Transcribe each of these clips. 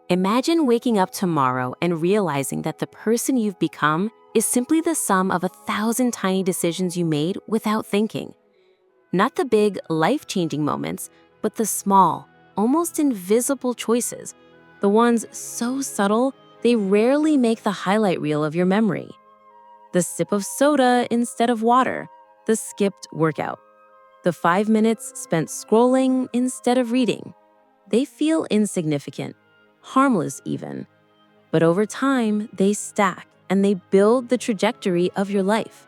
Imagine waking up tomorrow and realizing that the person you've become is simply the sum of 1,000 tiny decisions you made without thinking. Not the big, life-changing moments, but the small, almost invisible choices, the ones so subtle they rarely make the highlight reel of your memory. The sip of soda instead of water, the skipped workout, the 5 minutes spent scrolling instead of reading. They feel insignificant, harmless even. But over time, they stack and they build the trajectory of your life.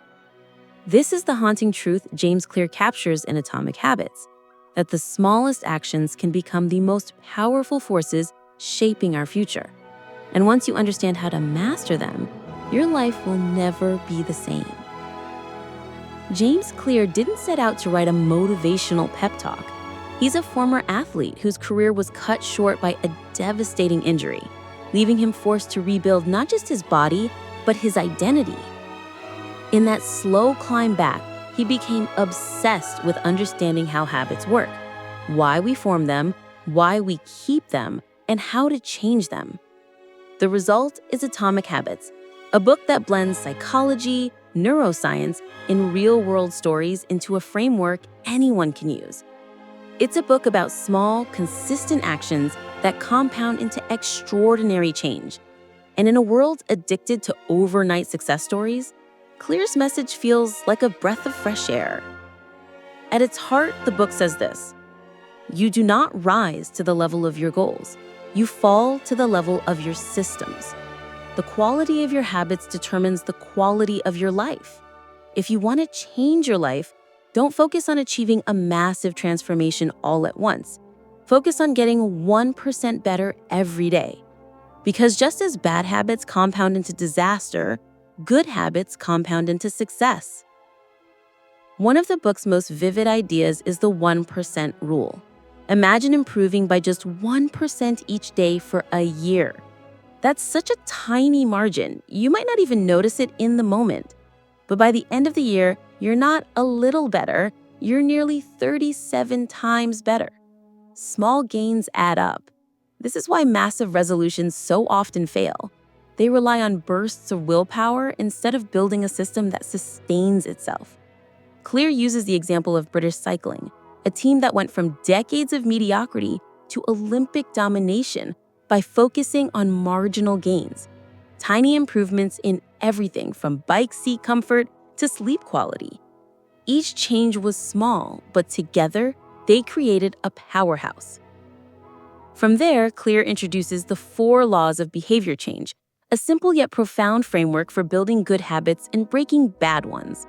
This is the haunting truth James Clear captures in Atomic Habits, that the smallest actions can become the most powerful forces shaping our future. And once you understand how to master them, your life will never be the same. James Clear didn't set out to write a motivational pep talk. He's a former athlete whose career was cut short by a devastating injury, leaving him forced to rebuild not just his body, but his identity. In that slow climb back, he became obsessed with understanding how habits work, why we form them, why we keep them, and how to change them. The result is Atomic Habits, a book that blends psychology, neuroscience, and real-world stories into a framework anyone can use. It's a book about small, consistent actions that compound into extraordinary change. And in a world addicted to overnight success stories, Clear's message feels like a breath of fresh air. At its heart, the book says this: you do not rise to the level of your goals. You fall to the level of your systems. The quality of your habits determines the quality of your life. If you want to change your life, don't focus on achieving a massive transformation all at once. Focus on getting 1% better every day. Because just as bad habits compound into disaster, good habits compound into success. One of the book's most vivid ideas is the 1% rule. Imagine improving by just 1% each day for a year. That's such a tiny margin, you might not even notice it in the moment. But by the end of the year, you're not a little better, you're nearly 37 times better. Small gains add up. This is why massive resolutions so often fail. They rely on bursts of willpower instead of building a system that sustains itself. Clear uses the example of British cycling, a team that went from decades of mediocrity to Olympic domination by focusing on marginal gains, tiny improvements in everything from bike seat comfort to sleep quality. Each change was small, but together, they created a powerhouse. From there, Clear introduces the 4 laws of behavior change, a simple yet profound framework for building good habits and breaking bad ones.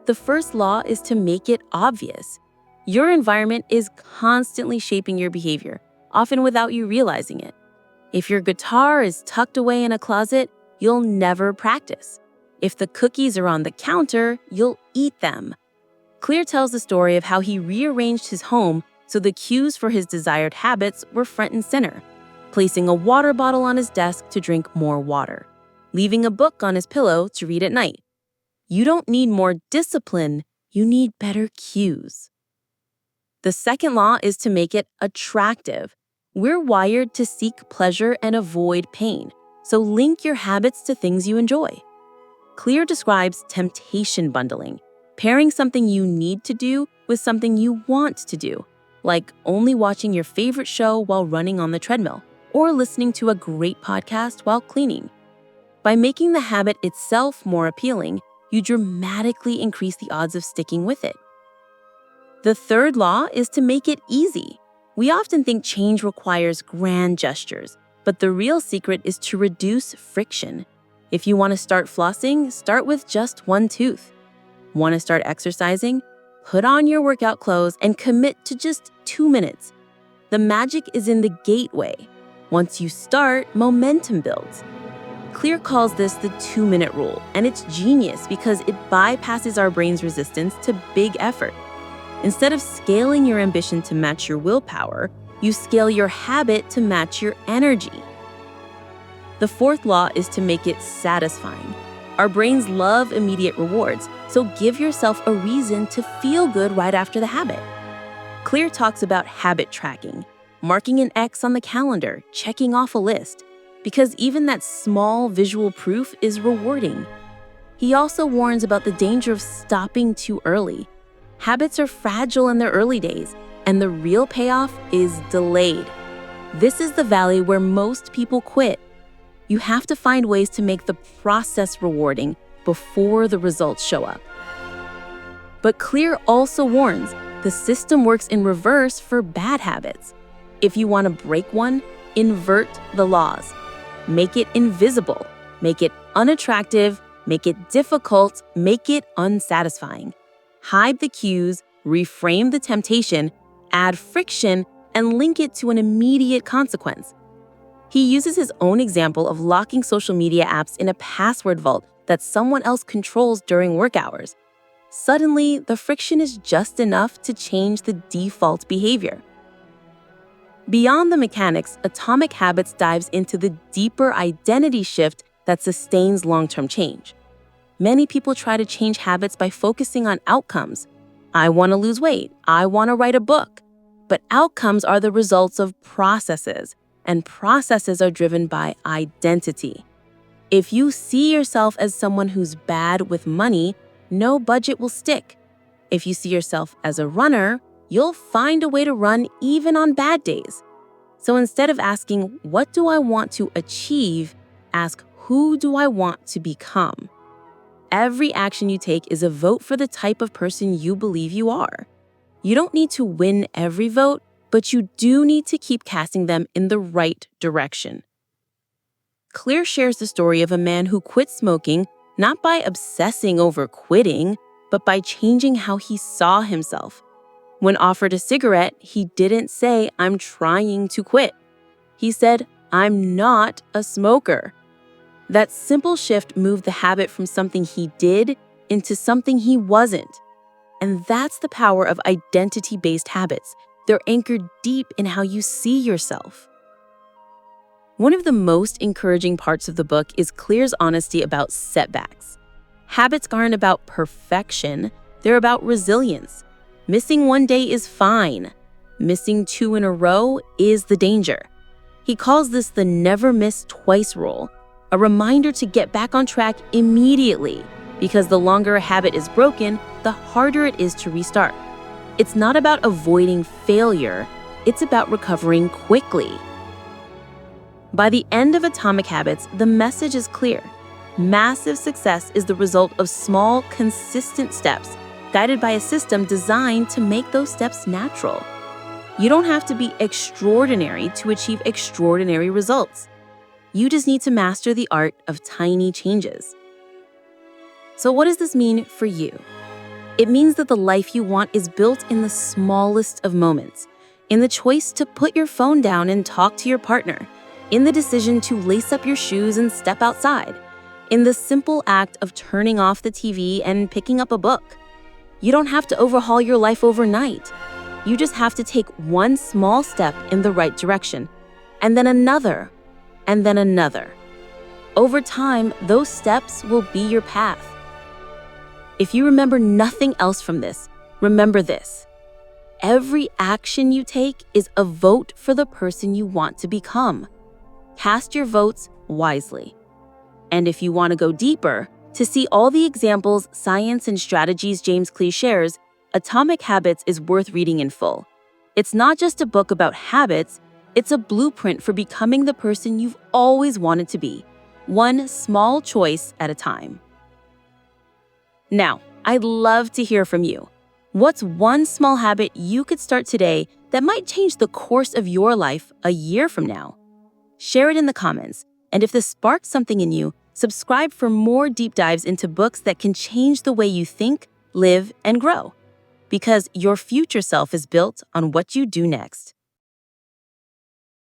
The first law is to make it obvious. Your environment is constantly shaping your behavior, often without you realizing it. If your guitar is tucked away in a closet, you'll never practice. If the cookies are on the counter, you'll eat them. Clear tells the story of how he rearranged his home so the cues for his desired habits were front and center, placing a water bottle on his desk to drink more water, leaving a book on his pillow to read at night. You don't need more discipline, you need better cues. The second law is to make it attractive. We're wired to seek pleasure and avoid pain, so link your habits to things you enjoy. Clear describes temptation bundling, pairing something you need to do with something you want to do, like only watching your favorite show while running on the treadmill, or listening to a great podcast while cleaning. By making the habit itself more appealing, you dramatically increase the odds of sticking with it. The third law is to make it easy. We often think change requires grand gestures, but the real secret is to reduce friction. If you want to start flossing, start with just 1 tooth. Want to start exercising? Put on your workout clothes and commit to just 2 minutes. The magic is in the gateway. Once you start, momentum builds. Clear calls this the 2-minute rule, and it's genius because it bypasses our brain's resistance to big effort. Instead of scaling your ambition to match your willpower, you scale your habit to match your energy. The fourth law is to make it satisfying. Our brains love immediate rewards, so give yourself a reason to feel good right after the habit. Clear talks about habit tracking, marking an X on the calendar, checking off a list, because even that small visual proof is rewarding. He also warns about the danger of stopping too early. Habits are fragile in their early days, and the real payoff is delayed. This is the valley where most people quit. You have to find ways to make the process rewarding before the results show up. But Clear also warns the system works in reverse for bad habits. If you want to break one, invert the laws. Make it invisible, make it unattractive, make it difficult, make it unsatisfying. Hide the cues, reframe the temptation, add friction, and link it to an immediate consequence. He uses his own example of locking social media apps in a password vault that someone else controls during work hours. Suddenly, the friction is just enough to change the default behavior. Beyond the mechanics, Atomic Habits dives into the deeper identity shift that sustains long-term change. Many people try to change habits by focusing on outcomes. I want to lose weight. I want to write a book. But outcomes are the results of processes, and processes are driven by identity. If you see yourself as someone who's bad with money, no budget will stick. If you see yourself as a runner, you'll find a way to run even on bad days. So instead of asking, what do I want to achieve, ask, who do I want to become? Every action you take is a vote for the type of person you believe you are. You don't need to win every vote, but you do need to keep casting them in the right direction. Clear shares the story of a man who quit smoking not by obsessing over quitting, but by changing how he saw himself. When offered a cigarette, he didn't say, "I'm trying to quit." He said, "I'm not a smoker." That simple shift moved the habit from something he did into something he wasn't. And that's the power of identity-based habits. They're anchored deep in how you see yourself. One of the most encouraging parts of the book is Clear's honesty about setbacks. Habits aren't about perfection, they're about resilience. Missing one day is fine. Missing 2 in a row is the danger. He calls this the never miss twice rule, a reminder to get back on track immediately, because the longer a habit is broken, the harder it is to restart. It's not about avoiding failure, it's about recovering quickly. By the end of Atomic Habits, the message is clear. Massive success is the result of small, consistent steps, guided by a system designed to make those steps natural. You don't have to be extraordinary to achieve extraordinary results. You just need to master the art of tiny changes. So what does this mean for you? It means that the life you want is built in the smallest of moments, in the choice to put your phone down and talk to your partner, in the decision to lace up your shoes and step outside, in the simple act of turning off the TV and picking up a book. You don't have to overhaul your life overnight. You just have to take one small step in the right direction, and then another, and then another. Over time, those steps will be your path. If you remember nothing else from this, remember this. Every action you take is a vote for the person you want to become. Cast your votes wisely. And if you want to go deeper, to see all the examples, science, and strategies James Clear shares, Atomic Habits is worth reading in full. It's not just a book about habits, it's a blueprint for becoming the person you've always wanted to be, one small choice at a time. Now, I'd love to hear from you. What's one small habit you could start today that might change the course of your life a year from now? Share it in the comments, and if this sparked something in you, subscribe for more deep dives into books that can change the way you think, live, and grow. Because your future self is built on what you do next.